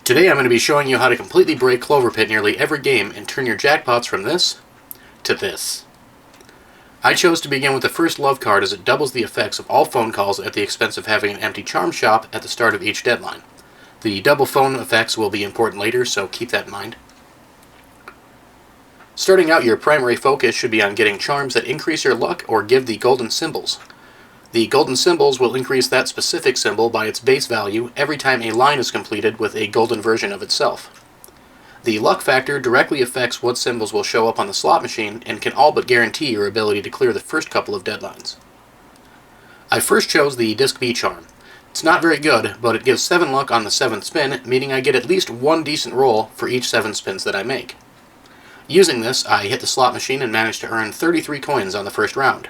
Today I'm going to be showing you how to completely break CloverPit nearly every game and turn your jackpots from this to this. I chose to begin with the first love card as it doubles the effects of all phone calls at the expense of having an empty charm shop at the start of each deadline. The double phone effects will be important later, so keep that in mind. Starting out, your primary focus should be on getting charms that increase your luck or give the golden symbols. The golden symbols will increase that specific symbol by its base value every time a line is completed with a golden version of itself. The luck factor directly affects what symbols will show up on the slot machine and can all but guarantee your ability to clear the first couple of deadlines. I first chose the Disc B charm. It's not very good, but it gives 7 luck on the 7th spin, meaning I get at least one decent roll for each 7 spins that I make. Using this, I hit the slot machine and managed to earn 33 coins on the first round.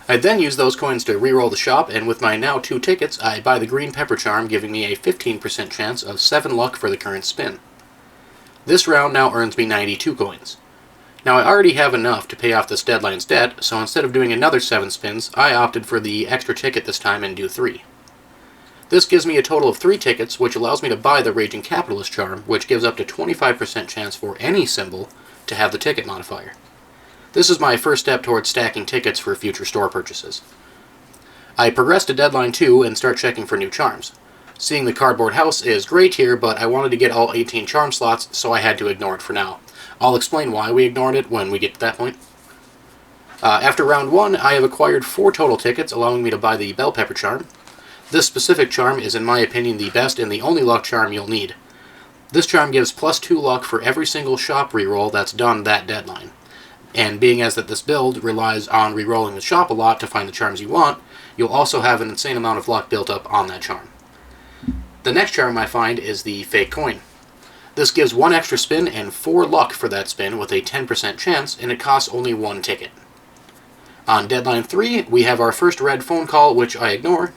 I then use those coins to re-roll the shop, and with my now 2 tickets, I buy the green pepper charm, giving me a 15% chance of 7 luck for the current spin. This round now earns me 92 coins. Now I already have enough to pay off this deadline's debt, so instead of doing another 7 spins, I opted for the extra ticket this time and do 3. This gives me a total of 3 tickets, which allows me to buy the Raging Capitalist charm, which gives up to 25% chance for any symbol to have the ticket modifier. This is my first step towards stacking tickets for future store purchases. I progress to Deadline 2 and start checking for new charms. Seeing the cardboard house is great here, but I wanted to get all 18 charm slots, so I had to ignore it for now. I'll explain why we ignored it when we get to that point. After round 1, I have acquired 4 total tickets, allowing me to buy the bell pepper charm. This specific charm is, in my opinion, the best and the only luck charm you'll need. This charm gives +2 luck for every single shop reroll that's done that deadline. And being as that this build relies on re-rolling the shop a lot to find the charms you want, you'll also have an insane amount of luck built up on that charm. The next charm I find is the fake coin. This gives 1 extra spin and 4 luck for that spin with a 10% chance, and it costs only 1 ticket. On Deadline 3, we have our first red phone call, which I ignore.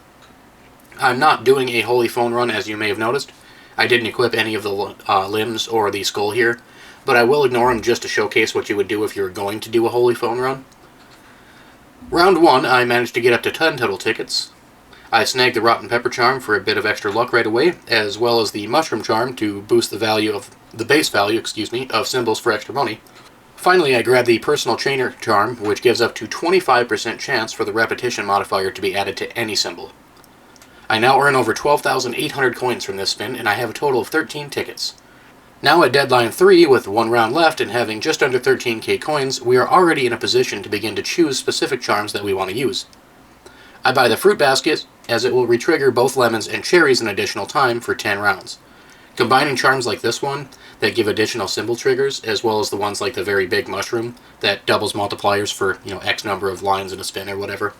I'm not doing a holy phone run, as you may have noticed. I didn't equip any of the limbs or the skull here, but I will ignore them just to showcase what you would do if you were going to do a holy phone run. Round 1, I managed to get up to 10 total tickets. I snagged the rotten pepper charm for a bit of extra luck right away, as well as the mushroom charm to boost the base value of symbols for extra money. Finally, I grabbed the personal trainer charm, which gives up to 25% chance for the repetition modifier to be added to any symbol. I now earn over 12,800 coins from this spin, and I have a total of 13 tickets. Now at Deadline 3, with 1 round left and having just under 13k coins, we are already in a position to begin to choose specific charms that we want to use. I buy the fruit basket, as it will retrigger both lemons and cherries an additional time for 10 rounds. Combining charms like this one, that give additional symbol triggers, as well as the ones like the very big mushroom, that doubles multipliers for, X number of lines in a spin or whatever,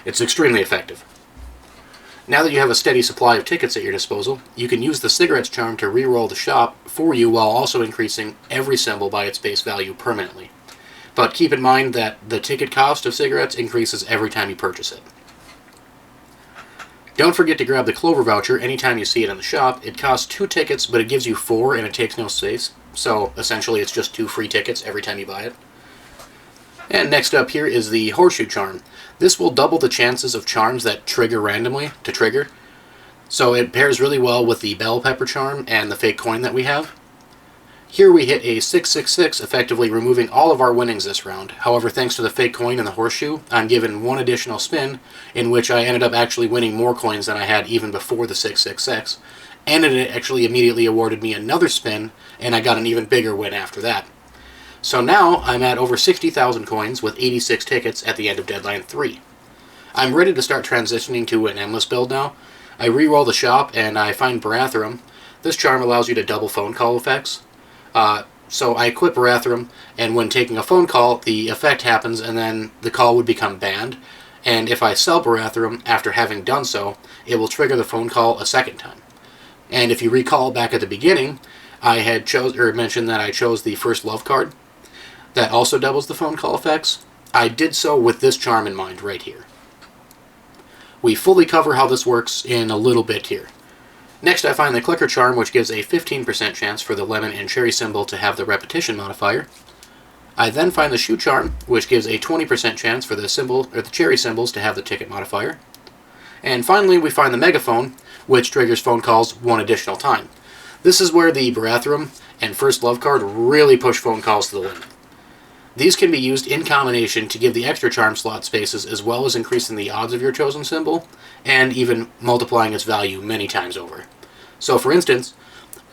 it's extremely effective. Now that you have a steady supply of tickets at your disposal, you can use the cigarettes charm to re-roll the shop for you while also increasing every symbol by its base value permanently. But keep in mind that the ticket cost of cigarettes increases every time you purchase it. Don't forget to grab the Clover voucher anytime you see it in the shop. It costs 2 tickets, but it gives you 4 and it takes no space, so essentially it's just 2 free tickets every time you buy it. And next up here is the horseshoe charm. This will double the chances of charms that trigger randomly to trigger. So it pairs really well with the bell pepper charm and the fake coin that we have. Here we hit a 666, effectively removing all of our winnings this round. However, thanks to the fake coin and the horseshoe, I'm given 1 additional spin, in which I ended up actually winning more coins than I had even before the 666. And it actually immediately awarded me another spin, and I got an even bigger win after that. So now I'm at over 60,000 coins with 86 tickets at the end of Deadline 3. I'm ready to start transitioning to an endless build now. I re-roll the shop and I find Baratherum. This charm allows you to double phone call effects. So I equip Baratherum, and when taking a phone call, the effect happens and then the call would become banned. And if I sell Baratherum after having done so, it will trigger the phone call a second time. And if you recall back at the beginning, I had mentioned that I chose the first love card. That also doubles the phone call effects. I did so with this charm in mind right here. We fully cover how this works in a little bit here. Next I find the clicker charm, which gives a 15% chance for the lemon and cherry symbol to have the repetition modifier. I then find the shoe charm, which gives a 20% chance for the cherry symbols to have the ticket modifier. And finally, we find the megaphone, which triggers phone calls one additional time. This is where the Baratherum and First Love card really push phone calls to the limit. These can be used in combination to give the extra charm slot spaces, as well as increasing the odds of your chosen symbol, and even multiplying its value many times over. So for instance,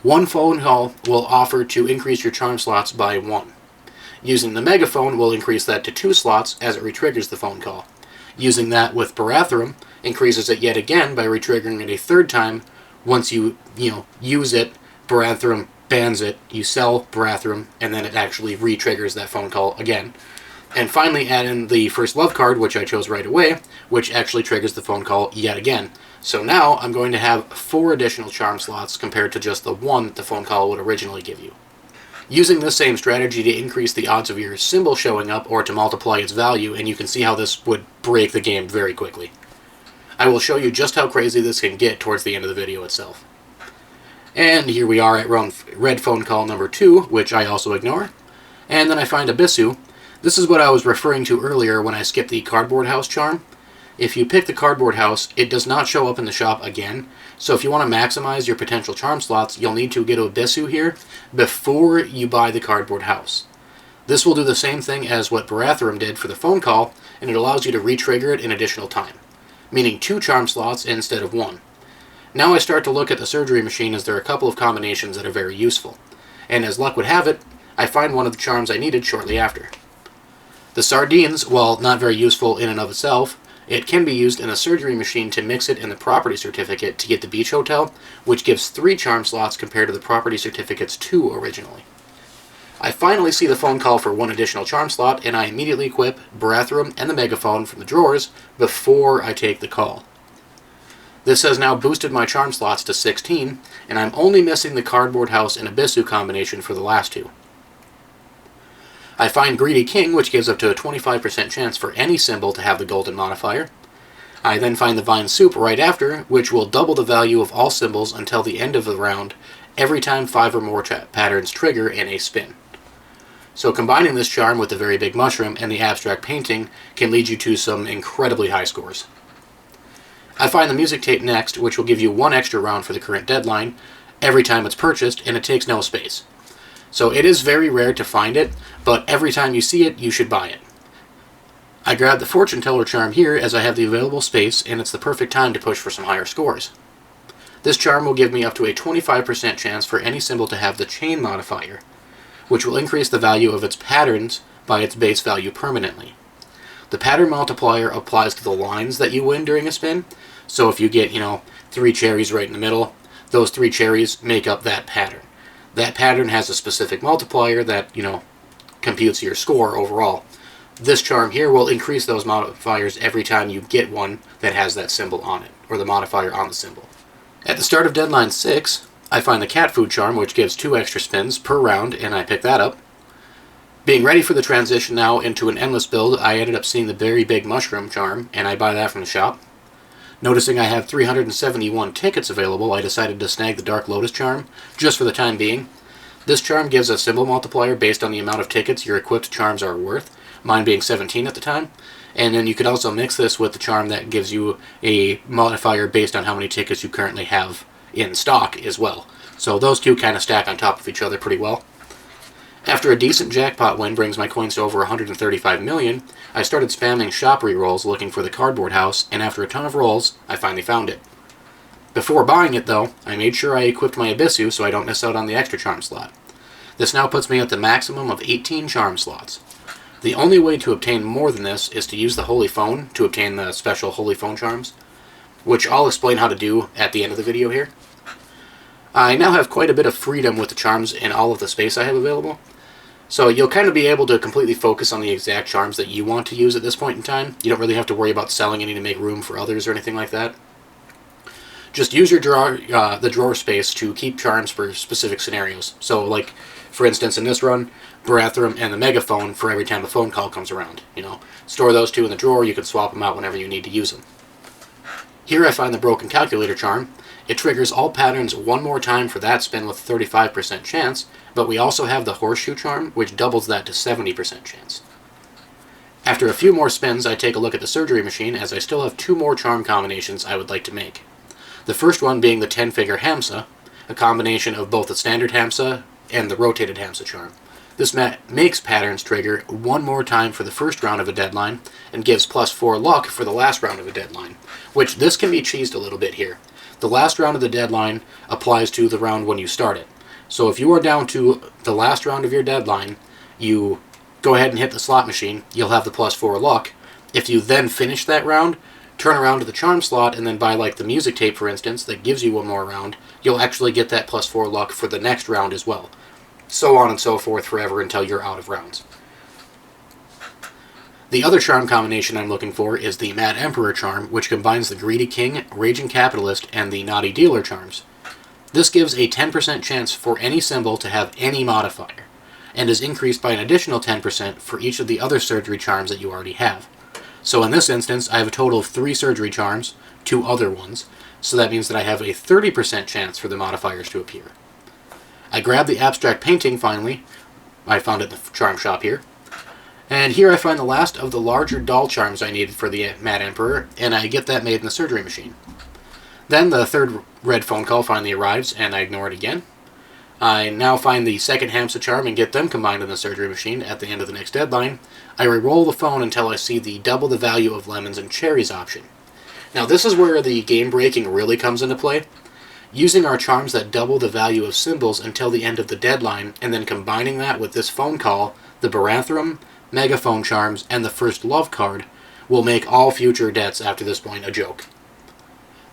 one phone call will offer to increase your charm slots by 1. Using the megaphone will increase that to 2 slots as it retriggers the phone call. Using that with Baratherum increases it yet again by retriggering it a 3rd time. Once you use it, Baratherum bans it, you sell Baratherum, and then it actually re-triggers that phone call again. And finally add in the First Love card, which I chose right away, which actually triggers the phone call yet again. So now I'm going to have 4 additional charm slots compared to just the 1 that the phone call would originally give you. Using this same strategy to increase the odds of your symbol showing up or to multiply its value, and you can see how this would break the game very quickly. I will show you just how crazy this can get towards the end of the video itself. And here we are at red phone call number 2, which I also ignore. And then I find Abyssu. This is what I was referring to earlier when I skipped the cardboard house charm. If you pick the cardboard house, it does not show up in the shop again. So if you want to maximize your potential charm slots, you'll need to get Abyssu here before you buy the cardboard house. This will do the same thing as what Baratherum did for the phone call, and it allows you to re-trigger it in additional time, meaning 2 charm slots instead of 1. Now I start to look at the surgery machine, as there are a couple of combinations that are very useful. And as luck would have it, I find one of the charms I needed shortly after. The sardines, while not very useful in and of itself, it can be used in a surgery machine to mix it in the property certificate to get the beach hotel, which gives 3 charm slots compared to the property certificate's 2 originally. I finally see the phone call for 1 additional charm slot, and I immediately equip Baratherum and the megaphone from the drawers before I take the call. This has now boosted my charm slots to 16, and I'm only missing the cardboard house and Abyssu combination for the last 2. I find Greedy King, which gives up to a 25% chance for any symbol to have the golden modifier. I then find the Vine Soup right after, which will double the value of all symbols until the end of the round, every time 5 or more patterns trigger in a spin. So combining this charm with the Very Big Mushroom and the Abstract Painting can lead you to some incredibly high scores. I find the Music Tape next, which will give you 1 extra round for the current deadline every time it's purchased, and it takes no space. So it is very rare to find it, but every time you see it, you should buy it. I grab the Fortune Teller charm here as I have the available space, and it's the perfect time to push for some higher scores. This charm will give me up to a 25% chance for any symbol to have the Chain modifier, which will increase the value of its patterns by its base value permanently. The pattern multiplier applies to the lines that you win during a spin, so if you get, 3 cherries right in the middle, those 3 cherries make up that pattern. That pattern has a specific multiplier that, computes your score overall. This charm here will increase those modifiers every time you get one that has that symbol on it, or the modifier on the symbol. At the start of Deadline 6, I find the Cat Food charm, which gives 2 extra spins per round, and I pick that up. Being ready for the transition now into an endless build, I ended up seeing the Very Big Mushroom charm, and I buy that from the shop. Noticing I have 371 tickets available, I decided to snag the Dark Lotus charm, just for the time being. This charm gives a symbol multiplier based on the amount of tickets your equipped charms are worth, mine being 17 at the time. And then you could also mix this with the charm that gives you a modifier based on how many tickets you currently have in stock as well. So those 2 kind of stack on top of each other pretty well. After a decent jackpot win brings my coins to over 135 million, I started spamming shop rerolls looking for the cardboard house, and after a ton of rolls, I finally found it. Before buying it though, I made sure I equipped my Abyssu so I don't miss out on the extra charm slot. This now puts me at the maximum of 18 charm slots. The only way to obtain more than this is to use the Holy Phone to obtain the special Holy Phone charms, which I'll explain how to do at the end of the video here. I now have quite a bit of freedom with the charms and all of the space I have available. So you'll kind of be able to completely focus on the exact charms that you want to use at this point in time. You don't really have to worry about selling any to make room for others or anything like that. Just use your the drawer space to keep charms for specific scenarios. So like, for instance, in this run, Baratherum and the megaphone for every time a phone call comes around. Store those 2 in the drawer, you can swap them out whenever you need to use them. Here I find the Broken Calculator charm. It triggers all patterns 1 more time for that spin with a 35% chance, but we also have the Horseshoe charm, which doubles that to 70% chance. After a few more spins, I take a look at the surgery machine, as I still have 2 more charm combinations I would like to make. The first one being the 10-figure Hamsa, a combination of both the standard Hamsa and the rotated Hamsa charm. This makes patterns trigger 1 more time for the first round of a deadline, and gives +4 luck for the last round of a deadline, which this can be cheesed a little bit here. The last round of the deadline applies to the round when you start it. So if you are down to the last round of your deadline, you go ahead and hit the slot machine, you'll have the +4 luck. If you then finish that round, turn around to the charm slot, and then buy like the music tape, for instance, that gives you 1 more round, you'll actually get that +4 luck for the next round as well. So on and so forth forever until you're out of rounds. The other charm combination I'm looking for is the Mad Emperor charm, which combines the Greedy King, Raging Capitalist, and the Naughty Dealer charms. This gives a 10% chance for any symbol to have any modifier, and is increased by an additional 10% for each of the other surgery charms that you already have. So in this instance, I have a total of 3 surgery charms, 2 other ones, so that means that I have a 30% chance for the modifiers to appear. I grabbed the abstract painting finally. I found it in the charm shop here. And here I find the last of the larger doll charms I needed for the Mad Emperor, and I get that made in the surgery machine. Then the third red phone call finally arrives, and I ignore it again. I now find the second Hamsa charm and get them combined in the surgery machine at the end of the next deadline. I re-roll the phone until I see the double the value of lemons and cherries option. Now this is where the game breaking really comes into play. Using our charms that double the value of symbols until the end of the deadline, and then combining that with this phone call, the Barathrum, Megaphone charms, and the first love card, will make all future debts after this point a joke.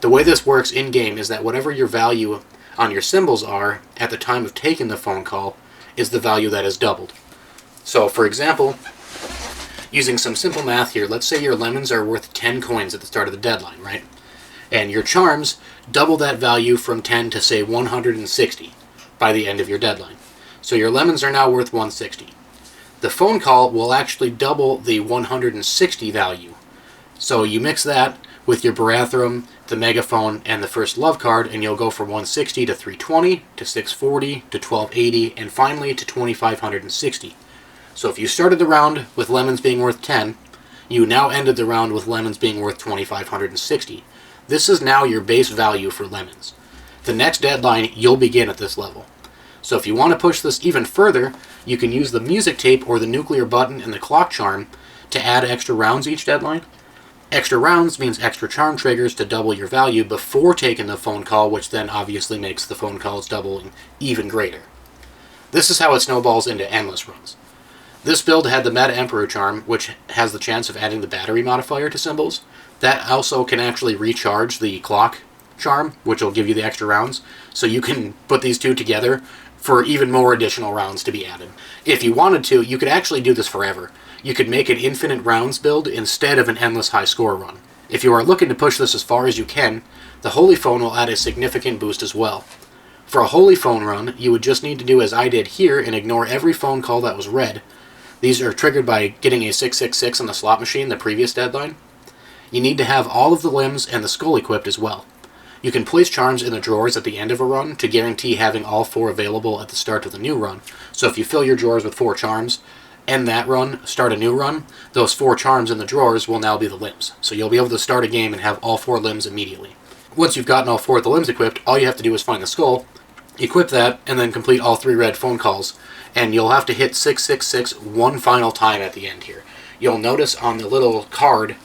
The way this works in-game is that whatever your value on your symbols are at the time of taking the phone call is the value that is doubled. So, for example, using some simple math here, let's say your lemons are worth 10 coins at the start of the deadline, right? And your charms double that value from 10 to, say, 160 by the end of your deadline. So your lemons are now worth 160. The phone call will actually double the 160 value. So you mix that with your Barathrum, the Megaphone, and the first love card, and you'll go from 160 to 320, to 640, to 1280, and finally to 2560. So if you started the round with lemons being worth 10, you now ended the round with lemons being worth 2560. This is now your base value for lemons. The next deadline, you'll begin at this level. So if you want to push this even further, you can use the music tape or the nuclear button and the clock charm to add extra rounds each deadline. Extra rounds means extra charm triggers to double your value before taking the phone call, which then obviously makes the phone calls doubling even greater. This is how it snowballs into endless runs. This build had the Mad Emperor charm, which has the chance of adding the battery modifier to symbols. That also can actually recharge the clock charm, which will give you the extra rounds, so you can put these two together for even more additional rounds to be added. If you wanted to, you could actually do this forever. You could make an infinite rounds build instead of an endless high score run. If you are looking to push this as far as you can, the Holy Phone will add a significant boost as well. For a Holy Phone run, you would just need to do as I did here and ignore every phone call that was red. These are triggered by getting a 666 on the slot machine the previous deadline. You need to have all of the limbs and the skull equipped as well. You can place charms in the drawers at the end of a run to guarantee having all 4 available at the start of the new run. So if you fill your drawers with 4 charms, end that run, start a new run, those 4 charms in the drawers will now be the limbs. So you'll be able to start a game and have all 4 limbs immediately. Once you've gotten all 4 of the limbs equipped, all you have to do is find the skull, equip that, and then complete all 3 red phone calls. And you'll have to hit 666 one final time at the end here. You'll notice on the little card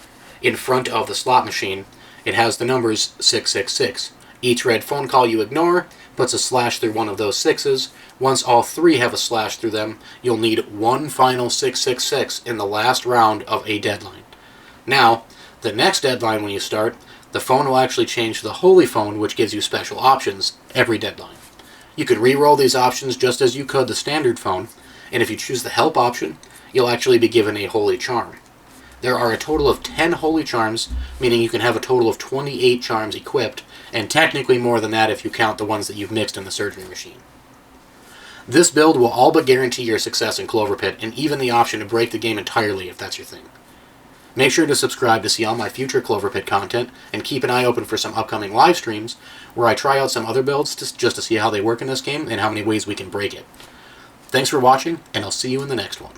in front of the slot machine, it has the numbers 666. Each red phone call you ignore puts a slash through one of those 6s. Once all 3 have a slash through them, you'll need one final 666 in the last round of a deadline. Now, the next deadline when you start, the phone will actually change to the Holy Phone, which gives you special options every deadline. You could re-roll these options just as you could the standard phone, and if you choose the Help option, you'll actually be given a Holy Charm. There are a total of 10 Holy Charms, meaning you can have a total of 28 charms equipped, and technically more than that if you count the ones that you've mixed in the surgery machine. This build will all but guarantee your success in CloverPit, and even the option to break the game entirely if that's your thing. Make sure to subscribe to see all my future CloverPit content, and keep an eye open for some upcoming live streams where I try out some other builds just to see how they work in this game and how many ways we can break it. Thanks for watching, and I'll see you in the next one.